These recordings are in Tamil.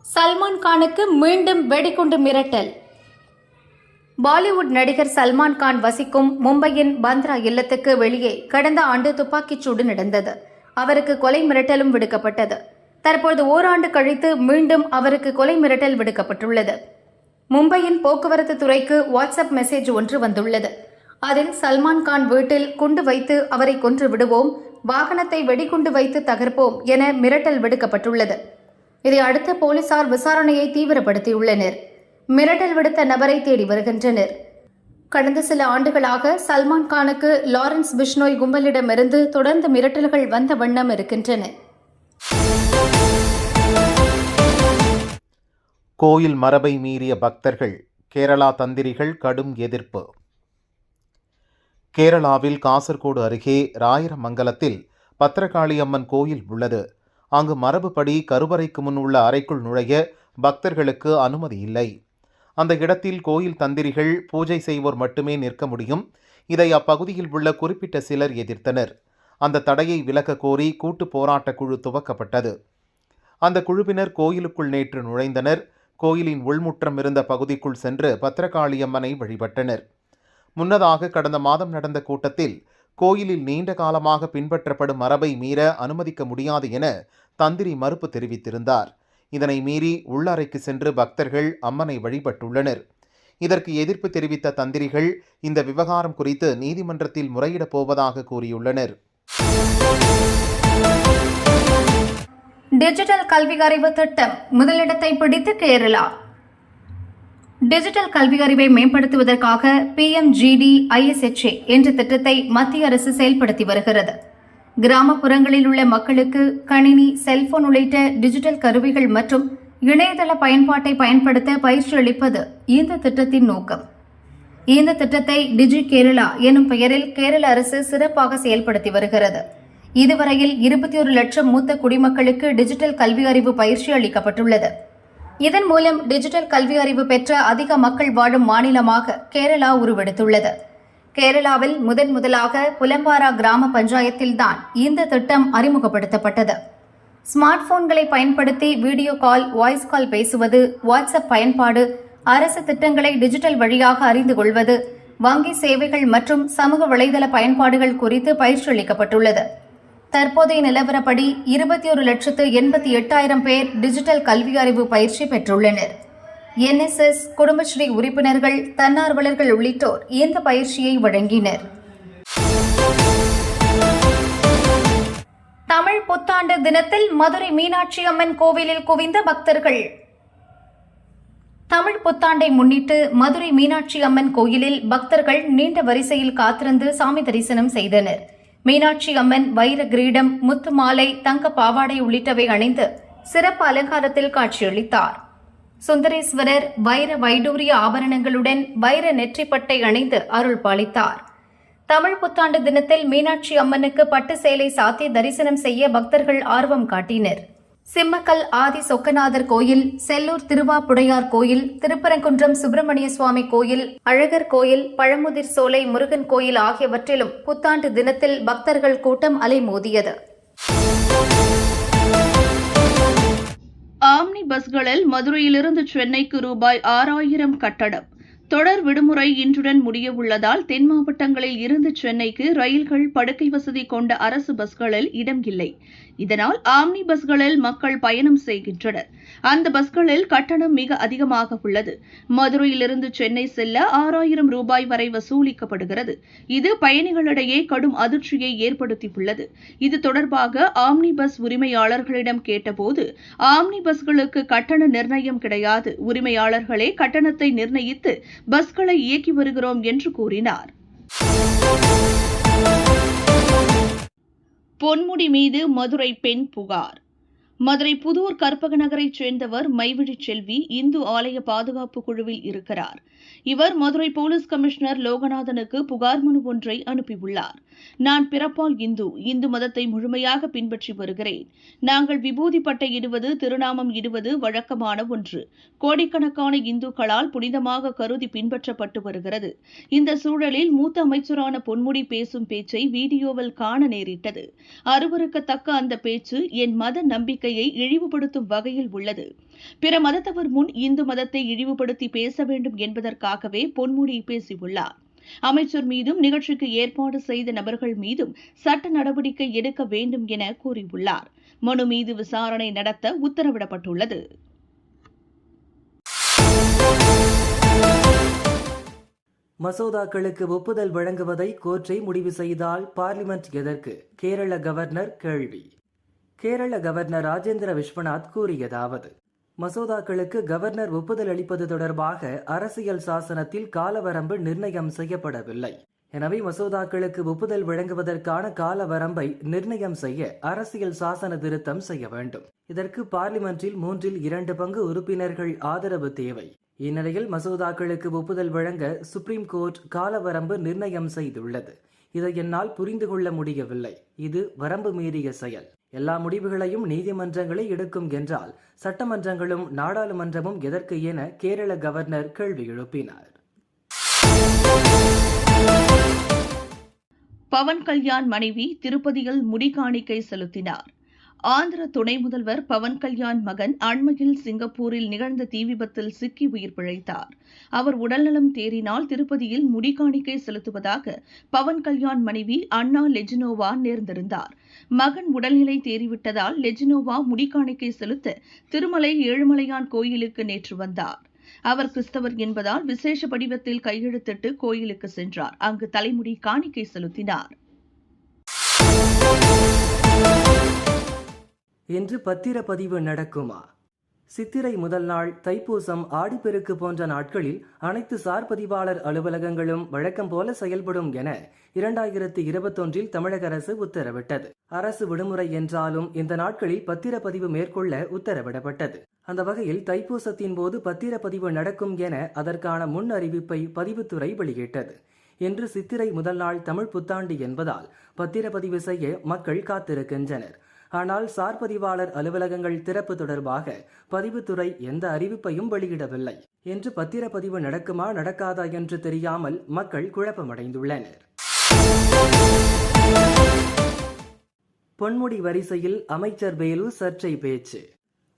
சல்மான் கானுக்கு மீண்டும் வெடிகுண்டு மிரட்டல். பாலிவுட் நடிகர் சல்மான் கான் வசிக்கும் மும்பையின் பந்த்ரா இல்லத்துக்கு வெளியே கடந்த ஆண்டு துப்பாக்கிச்சூடு நடந்தது. அவருக்கு கொலை மிரட்டலும் விடுக்கப்பட்டது. தற்போது ஓராண்டு கழித்து மீண்டும் அவருக்கு கொலை மிரட்டல் விடுக்கப்பட்டுள்ளது. மும்பையின் போக்குவரத்து துறைக்கு வாட்ஸ்அப் மெசேஜ் ஒன்று வந்துள்ளது. அதில் சல்மான் கான் வீட்டில் குண்டு வைத்து அவரை கொன்று விடுவோம், வாகனத்தை வெடிகுண்டு வைத்து தகர்ப்போம் என மிரட்டல் விடுக்கப்பட்டுள்ளது. இதை அடுத்து போலீசார் விசாரணையை தீவிரப்படுத்தியுள்ளனர். மிரட்டல் விடுத்த நபரை தேடி வருகின்றனர். கடந்த சில ஆண்டுகளாக சல்மான் கானுக்கு லாரன்ஸ் பிஷ்னோய் கும்பலிடமிருந்து தொடர்ந்து மிரட்டல்கள் வந்த வண்ணம் இருக்கின்றன. கோயில் மரபை மீறிய பக்தர்கள், கேரளா தந்திரிகள் கடும் எதிர்ப்பு. கேரளாவில் காசர்கோடு அருகே ராயரமங்கலத்தில் பத்திரகாளி அம்மன் கோயில் உள்ளது. அங்கு மரபுப்படி கருவறைக்கு முன் உள்ள அறைக்குள் நுழைய பக்தர்களுக்கு அனுமதி இல்லை. அந்த இடத்தில் கோயில் தந்திரிகள், பூஜை செய்வோர் மட்டுமே நிற்க முடியும். இதை அப்பகுதியில் உள்ள குறிப்பிட்ட சிலர் எதிர்த்தனர். அந்த தடையை விலக்க கோரி கூட்டு போராட்ட குழு துவக்கப்பட்டது. அந்த குழுவினர் கோயிலுக்குள் நேற்று நுழைந்தனர். கோயிலின் உள்முற்றம் இருந்த பகுதிக்குள் சென்று பத்திரகாளியம்மனை வழிபட்டனர். முன்னதாக கடந்த மாதம் நடந்த கூட்டத்தில் கோயிலில் நீண்ட காலமாக பின்பற்றப்படும் மரபை மீற அனுமதிக்க முடியாது என தந்திரி மறுப்பு தெரிவித்திருந்தார். இதனை மீறி உள்ளறைக்கு சென்று பக்தர்கள் அம்மனை வழிபட்டுள்ளனர். இதற்கு எதிர்ப்பு தெரிவித்த தந்திரிகள் இந்த விவகாரம் குறித்து நீதிமன்றத்தில் முறையிடப் போவதாக கூறியுள்ளனர். டிஜிட்டல் கல்வி அறிவு திட்டம் முதலிடத்தை பிடித்த கேரளா. டிஜிட்டல் கல்வி அறிவை மேம்படுத்துவதற்காக PMGD-ISHA என்ற திட்டத்தை மத்திய அரசு செயல்படுத்தி வருகிறது. கிராமப்புறங்களில் உள்ள மக்களுக்கு கணினி, செல்போன் உள்ளிட்ட டிஜிட்டல் கருவிகள் மற்றும் இணையதள பயன்பாட்டை பயன்படுத்த பயிற்சி அளிப்பது இந்த திட்டத்தின் நோக்கம். இந்த திட்டத்தை டிஜி கேரளா எனும் பெயரில் கேரள அரசு சிறப்பாக செயல்படுத்தி வருகிறது. இதுவரையில் 21 லட்சம் மூத்த குடிமக்களுக்கு டிஜிட்டல் கல்வி அறிவு பயிற்சி அளிக்கப்பட்டுள்ளது. இதன் மூலம் டிஜிட்டல் கல்வி அறிவு பெற்ற அதிக மக்கள் வாழும் மாநிலமாக கேரளா உருவெடுத்துள்ளது. கேரளாவில் முதலாக புலம்பாரா கிராம பஞ்சாயத்தில்தான் இந்த திட்டம் அறிமுகப்படுத்தப்பட்டது. ஸ்மார்ட் போன்களை பயன்படுத்தி வீடியோ கால், வாய்ஸ் கால் பேசுவது, வாட்ஸ்அப் பயன்பாடு, அரசு திட்டங்களை டிஜிட்டல் வழியாக அறிந்து கொள்வது, வங்கி சேவைகள் மற்றும் சமூக வலைதள பயன்பாடுகள் குறித்து பயிற்சி அளிக்கப்பட்டுள்ளது. தற்போதைய நிலவரப்படி 21,88,000 பேர் டிஜிட்டல் கல்வி அறிவு பயிற்சி பெற்றுள்ளனர். NSS, குடும்பஸ்ரீ உறுப்பினர்கள், தன்னார்வலர்கள் உள்ளிட்டோர் இந்த பயிற்சியை வழங்கினர். தமிழ் புத்தாண்டு தினத்தில் மதுரை மீனாட்சி அம்மன் கோவிலில் குவிந்த பக்தர்கள். தமிழ் புத்தாண்டை முன்னிட்டு மதுரை மீனாட்சி அம்மன் கோயிலில் பக்தர்கள் நீண்ட வரிசையில் காத்திருந்து சாமி தரிசனம் செய்தனர். மீனாட்சி அம்மன் வைர கிரீடம், முத்து மாலை, தங்க பாவாடை உள்ளிட்டவை அணிந்து சிறப்பு அலங்காரத்தில் காட்சியளித்தார். சுந்தரேஸ்வரர் வைர வைடூரிய ஆபரணங்களுடன் வைர நெற்றிப்பட்டை அணிந்து அருள் பாலித்தார். தமிழ் புத்தாண்டு தினத்தில் மீனாட்சி அம்மனுக்கு பட்டு சேலை சாத்தி தரிசனம் செய்ய பக்தர்கள் ஆர்வம் காட்டினர். சிம்மக்கல் ஆதி சொக்கநாதர் கோயில், செல்லூர் திருவாப்புடையார் கோயில், திருப்பரங்குன்றம் சுப்பிரமணிய சுவாமி கோயில், அழகர் கோயில், பழமுதிர் சோலை முருகன் கோயில் ஆகியவற்றிலும் புத்தாண்டு தினத்தில் பக்தர்கள் கூட்டம் அலைமோதியது. ஆம்னி பஸ்களில் மதுரையிலிருந்து சென்னைக்கு ரூபாய் 6,000 கட்டணம். தொடர் விடுமுறை இன்றுடன் முடியவுள்ளதால் தென் மாவட்டங்களில் இருந்து சென்னைக்கு ரயில்கள் படுக்கை வசதி கொண்ட அரசு பஸ்களில் இடம் இல்லை. இதனால் ஆம்னி பஸ்களில் மக்கள் பயணம் செய்கின்றனர். அந்த பஸ்களில் கட்டணம் மிக அதிகமாக உள்ளது. மதுரையிலிருந்து சென்னை செல்ல 6,000 ரூபாய் வரை வசூலிக்கப்படுகிறது. இது பயணிகளிடையே கடும் அதிர்ச்சியை ஏற்படுத்தியுள்ளது. இது தொடர்பாக ஆம்னி பஸ் உரிமையாளர்களிடம் கேட்டபோது, ஆம்னி பஸ்களுக்கு கட்டண நிர்ணயம் கிடையாது, உரிமையாளர்களே கட்டணத்தை நிர்ணயித்து பஸ்களை இயக்கி வருகிறோம் என்று கூறினார். பொன்முடி மீது மதுரை பெண் புகார். மதுரை புதூர் கற்பக நகரைச் சேர்ந்தவர் மைவிழி செல்வி இந்து ஆலய பாதுகாப்பு குழுவில் இருக்கிறார். இவர் மதுரை போலீஸ் கமிஷனர் லோகநாதனுக்கு புகார் மனு ஒன்றை அனுப்பியுள்ளார். நான் பிறப்பால் இந்து மதத்தை முழுமையாக பின்பற்றி வருகிறேன். நாங்கள் விபூதி பட்டை இடுவது, திருநாமம் இடுவது வழக்கமான ஒன்று. கோடிக்கணக்கான இந்துக்களால் புனிதமாக கருதி பின்பற்றப்பட்டு வருகிறது. இந்த சூழலில் மூத்த அமைச்சரான பொன்முடி பேசும் பேச்சை வீடியோவில் காண நேரிட்டது. அருவருக்கத்தக்க அந்த பேச்சு என் மத நம்பிக்கையை இழிவுபடுத்தும் வகையில் உள்ளது. பிற மதத்தவர் முன் இந்து மதத்தை இழிவுபடுத்தி பேச வேண்டும் என்பதற்காகவே பொன்முடி பேசியுள்ளார். அமைச்சர் மீதும் நிகழ்ச்சிக்கு ஏற்பாடு செய்த நபர்கள் மீதும் சட்ட நடவடிக்கை எடுக்க வேண்டும் என கூறியுள்ளார். மனு மீது விசாரணை நடத்த உத்தரவிடப்பட்டுள்ளது. மசோதாக்களுக்கு ஒப்புதல் வழங்குவதை கோர்ட்டை முடிவு செய்தால் பார்லிமெண்ட் எதற்கு? கேரள கவர்னர் கேள்வி. கேரள கவர்னர் ராஜேந்திர விஸ்வநாத் கூறியதாவது: மசோதாக்களுக்கு கவர்னர் ஒப்புதல் அளிப்பது தொடர்பாக அரசியல் சாசனத்தில் காலவரம்பு நிர்ணயம் செய்யப்படவில்லை. எனவே மசோதாக்களுக்கு ஒப்புதல் வழங்குவதற்கான காலவரம்பை நிர்ணயம் செய்ய அரசியல் சாசன திருத்தம் செய்ய வேண்டும். இதற்கு பார்லிமெண்டில் 2/3 பங்கு உறுப்பினர்கள் ஆதரவு தேவை. இந்நிலையில் மசோதாக்களுக்கு ஒப்புதல் வழங்க சுப்ரீம் கோர்ட் காலவரம்பு நிர்ணயம் செய்துள்ளது. இதை என்னால் புரிந்து கொள்ள முடியவில்லை. இது வரம்பு மீறிய செயல். எல்லா முடிவுகளையும் நீதிமன்றங்களே எடுக்கும் என்றால் சட்டமன்றங்களும் நாடாளுமன்றமும் எதற்கு என கேரள கவர்னர் கேள்வி எழுப்பினார். பவன் கல்யாண் மனைவி திருப்பதியில் முடிகாணிக்கை செலுத்தினார். ஆந்திர துணை முதல்வர் பவன் கல்யாண் மகன் அண்மையில் சிங்கப்பூரில் நிகழ்ந்த தீ விபத்தில் சிக்கி உயிர் பிழைத்தார். அவர் உடல்நலம் தேறினால் திருப்பதியில் முடிகாணிக்கை செலுத்துவதாக பவன் கல்யாண் மனைவி அண்ணா லெஜினோவா நேர்ந்திருந்தார். மகன் உடல்நிலை தேறிவிட்டதால் லெஜினோவா முடிகாணிக்கை செலுத்த திருமலை ஏழுமலையான் கோயிலுக்கு நேற்று வந்தார். அவர் கிறிஸ்தவர் என்பதால் விசேஷ படிவத்தில் கையெழுத்திட்டு கோயிலுக்கு சென்றார். அங்கு தலைமுடி காணிக்கை செலுத்தினார். இன்று பத்திரப்பதிவு நடக்குமா? சித்திரை முதல் நாள், தைப்பூசம், ஆடிப்பெருக்கு போன்ற நாட்களில் அனைத்து சார் பதிவாளர் அலுவலகங்களும் வழக்கம் போல செயல்படும் என 2021 தமிழக அரசு உத்தரவிட்டது. அரசு விடுமுறை என்றாலும் இந்த நாட்களில் பத்திரப்பதிவு மேற்கொள்ள உத்தரவிடப்பட்டது. அந்த வகையில் தைப்பூசத்தின் போது பத்திரப்பதிவு நடக்கும் என அதற்கான முன் அறிவிப்பை பதிவுத்துறை வெளியிட்டது. இன்று சித்திரை முதல் நாள் தமிழ் புத்தாண்டு என்பதால் பத்திரப்பதிவு செய்ய மக்கள் காத்திருக்கின்றனர். ஆனால் சார் பதிவாளர் அலுவலகங்கள் திறப்பு தொடர்பாக பதிவுத்துறை எந்த அறிவிப்பையும் வெளியிடவில்லை. என்று பத்திரப்பதிவு நடக்குமா நடக்காதா என்று தெரியாமல் மக்கள் குழப்பமடைந்துள்ளனர். பொன்முடி வரிசையில் அமைச்சர் வேலு சர்ச்சை பேச்சு.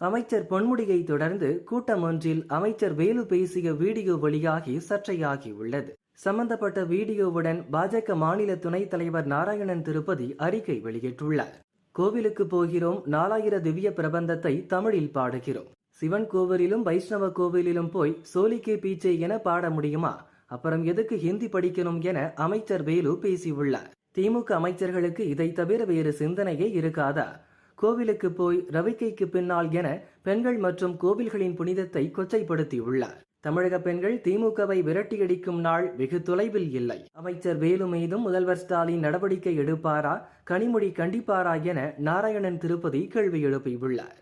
அமைச்சர் பொன்முடியை தொடர்ந்து கூட்டம் ஒன்றில் அமைச்சர் வேலு பேசிய வீடியோ வெளியாகி சர்ச்சையாகியுள்ளது. சம்பந்தப்பட்ட வீடியோவுடன் பாஜக மாநில துணைத் தலைவர் நாராயணன் திருப்பதி அறிக்கை வெளியிட்டுள்ளார். கோவிலுக்கு போகிறோம், 4000 திவ்ய பிரபந்தத்தை தமிழில் பாடுகிறோம். சிவன் கோவிலிலும் வைஷ்ணவ கோவிலிலும் போய் சோலிக்கே பீச்சே என பாட முடியுமா? அப்புறம் எதுக்கு ஹிந்தி படிக்கணும் என அமைச்சர் வேலு பேசியுள்ளார். திமுக அமைச்சர்களுக்கு இதை தவிர வேறு சிந்தனையே இருக்காதா? கோவிலுக்கு போய் ரவிக்கைக்கு பின்னால் என பெண்கள் மற்றும் கோவில்களின் புனிதத்தை கொச்சைப்படுத்தியுள்ளார். தமிழக பெண்கள் திமுகவை விரட்டியடிக்கும் நாள் வெகு தொலைவில் இல்லை. அமைச்சர் வேலு மீதும் முதல்வர் ஸ்டாலின் நடவடிக்கை எடுப்பாரா, கனிமொழி கண்டிப்பாரா என நாராயணன் திருப்பதி கேள்வி எழுப்பியுள்ளார்.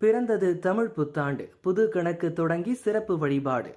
பிறந்தது தமிழ் புத்தாண்டு, புது கணக்கு தொடங்கி சிறப்பு வழிபாடு.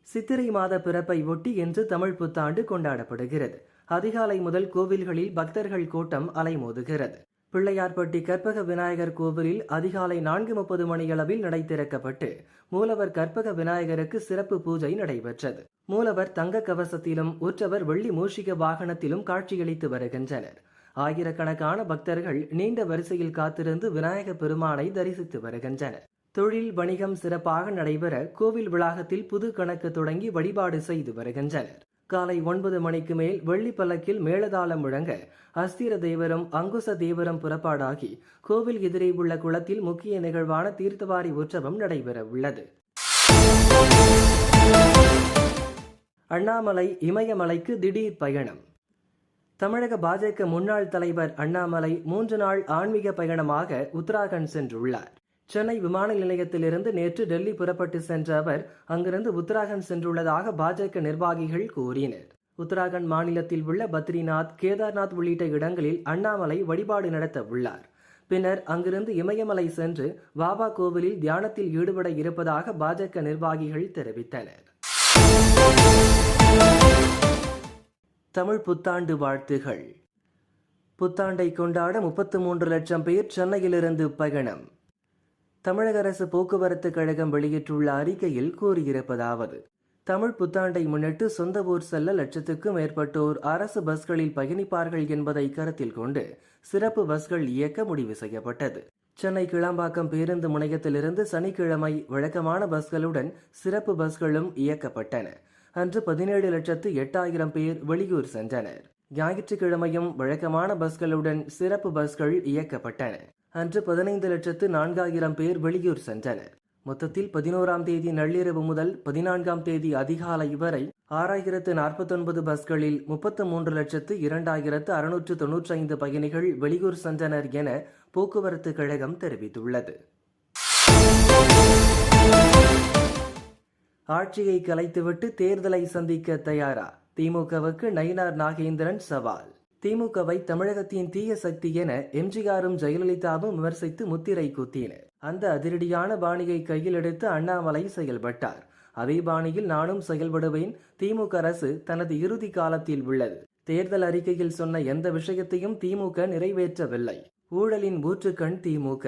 சித்திரை மாத பிறப்பை ஒட்டி இன்று தமிழ் புத்தாண்டு கொண்டாடப்படுகிறது. அதிகாலை முதல் கோவில்களில் பக்தர்கள் கூட்டம் அலைமோதுகிறது. பிள்ளையார்பட்டி கற்பக விநாயகர் கோவிலில் அதிகாலை 4:30 மணியளவில் நடை திறக்கப்பட்டு மூலவர் கற்பக விநாயகருக்கு சிறப்பு பூஜை நடைபெற்றது. மூலவர் தங்க கவசத்திலும் உற்சவர் வெள்ளி மூஷிக வாகனத்திலும் காட்சியளித்து வருகின்றனர். ஆயிரக்கணக்கான பக்தர்கள் நீண்ட வரிசையில் காத்திருந்து விநாயக பெருமானை தரிசித்து வருகின்றனர். தொழில் வணிகம் சிறப்பாக நடைபெற கோவில் வளாகத்தில் புது கணக்கு தொடங்கி வழிபாடு செய்து வருகின்றனர். காலை 9 மணிக்கு மேல் வெள்ளி பல்லக்கில் மேளதாளம் முழங்க அஸ்திர தேவரும் அங்குச தேவரும் புறப்பாடாகி கோவில் எதிரே உள்ள குளத்தில் முக்கிய நிகழ்வான தீர்த்தவாரி உற்சவம் நடைபெற உள்ளது. அண்ணாமலை இமயமலைக்கு திடீர் பயணம். தமிழக பாஜக முன்னாள் தலைவர் அண்ணாமலை 3 நாள் ஆன்மீக பயணமாக உத்தராகண்ட் சென்றுள்ளார். சென்னை விமான நிலையத்திலிருந்து நேற்று டெல்லி புறப்பட்டு சென்ற அவர் அங்கிருந்து உத்தராகண்ட் சென்றுள்ளதாக பாஜக நிர்வாகிகள் கூறினர். உத்தராகண்ட் மாநிலத்தில் உள்ள பத்ரிநாத், கேதார்நாத் உள்ளிட்ட இடங்களில் அண்ணாமலை வழிபாடு நடத்த உள்ளார். பின்னர் அங்கிருந்து இமயமலை சென்று பாபா கோவிலில் தியானத்தில் ஈடுபட இருப்பதாக பாஜக நிர்வாகிகள் தெரிவித்தனர். தமிழ் புத்தாண்டு வாழ்த்துகள். புத்தாண்டை கொண்டாட 33 லட்சம் பேர் சென்னையிலிருந்து பயணம். தமிழக அரசு போக்குவரத்து கழகம் வெளியிட்டுள்ள அறிக்கையில் கூறியிருப்பதாவது: தமிழ் புத்தாண்டை முன்னிட்டு சொந்த ஊர் செல்ல லட்சத்துக்கும் மேற்பட்டோர் அரசு பஸ்களில் பயணிப்பார்கள் என்பதை கருத்தில் கொண்டு சிறப்பு பஸ்கள் இயக்க முடிவு செய்யப்பட்டது. சென்னை கிளாம்பாக்கம் பேருந்து முனையத்திலிருந்து சனிக்கிழமை வழக்கமான பஸ்களுடன் சிறப்பு பஸ்களும் இயக்கப்பட்டன. அன்று 17,08,000 பேர் வெளியூர் சென்றனர். ஞாயிற்றுக்கிழமையும் வழக்கமான பஸ்களுடன் சிறப்பு பஸ்கள் இயக்கப்பட்டன. அன்று 15,04,000 பேர் வெளியூர் சென்றனர். மொத்தத்தில் 11ஆம் தேதி நள்ளிரவு முதல் 14ஆம் தேதி அதிகாலை வரை 6,049 பஸ்களில் 33,02,695 பயணிகள் வெளியூர் சென்றனர் என போக்குவரத்து கழகம் தெரிவித்துள்ளது. ஆட்சியை கலைத்துவிட்டு தேர்தலை சந்திக்க தயாரா? திமுகவுக்கு நயினார் நாகேந்திரன் சவால். திமுகவை தமிழகத்தின் தீய சக்தி என எம்ஜிஆரும் ஜெயலலிதாவும் விமர்சித்து முத்திரை குத்தினர். அந்த அதிரடியான பாணியை கையில் எடுத்து அண்ணாமலை செயல்பட்டார். அதே பாணியில் நானும் செயல்படுவேன். திமுக அரசு தனது இறுதி காலத்தில் உள்ளது. தேர்தல் அறிக்கையில் சொன்ன எந்த விஷயத்தையும் திமுக நிறைவேற்றவில்லை. ஊழலின் ஊற்றுக்கண் திமுக.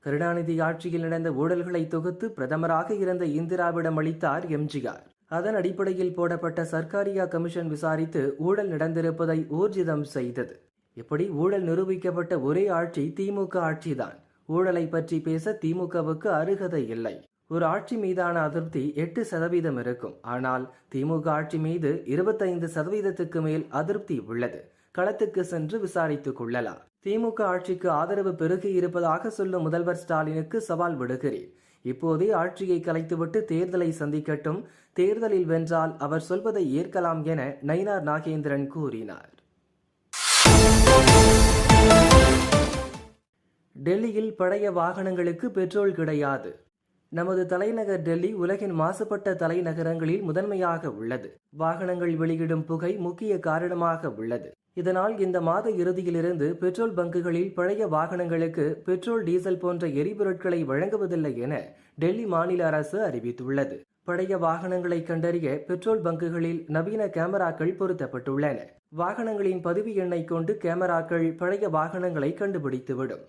கருணாநிதி ஆட்சியில் நடந்த ஊழல்களை தொகுத்து பிரதமராக இருந்த இந்திராவிடம் அளித்தார் எம்ஜிஆர். அதன் அடிப்படையில் போடப்பட்ட சர்க்காரியா கமிஷன் விசாரித்து ஊழல் நடந்திருப்பதை ஊர்ஜிதம் செய்தது. இப்படி ஊழல் நிரூபிக்கப்பட்ட ஒரே ஆட்சி திமுக ஆட்சிதான். ஊழலை பற்றி பேச திமுகவுக்கு அருகதை இல்லை. ஒரு ஆட்சி மீதான அதிருப்தி 8% இருக்கும். ஆனால் திமுக ஆட்சி மீது 25%க்கு மேல் அதிருப்தி உள்ளது. களத்துக்கு சென்று விசாரித்துக் கொள்ளலாம். திமுக ஆட்சிக்கு ஆதரவு பெருகி இருப்பதாக சொல்லும் முதல்வர் ஸ்டாலினுக்கு சவால் விடுகிறேன். இப்போதே ஆட்சியை கலைத்துவிட்டு தேர்தலை சந்திக்கட்டும். தேர்தலில் வென்றால் அவர் சொல்வதை ஏற்கலாம் என நயினார் நாகேந்திரன் கூறினார். டெல்லியில் பழைய வாகனங்களுக்கு பெட்ரோல் கிடையாது. நமது தலைநகர் டெல்லி உலகின் மாசுபட்ட தலைநகரங்களில் முதன்மையாக உள்ளது. வாகனங்கள் வெளியிடும் புகை முக்கிய காரணமாக உள்ளது. இதனால் இந்த மாத இறுதியிலிருந்து பெட்ரோல் பங்குகளில் பழைய வாகனங்களுக்கு பெட்ரோல், டீசல் போன்ற எரிபொருட்களை வழங்குவதில்லை என டெல்லி மாநில அரசு அறிவித்துள்ளது. பழைய வாகனங்களை கண்டறிய பெட்ரோல் பங்குகளில் நவீன கேமராக்கள் பொருத்தப்பட்டுள்ளன. வாகனங்களின் பதிவு எண்ணை கொண்டு கேமராக்கள் பழைய வாகனங்களை கண்டுபிடித்துவிடும்.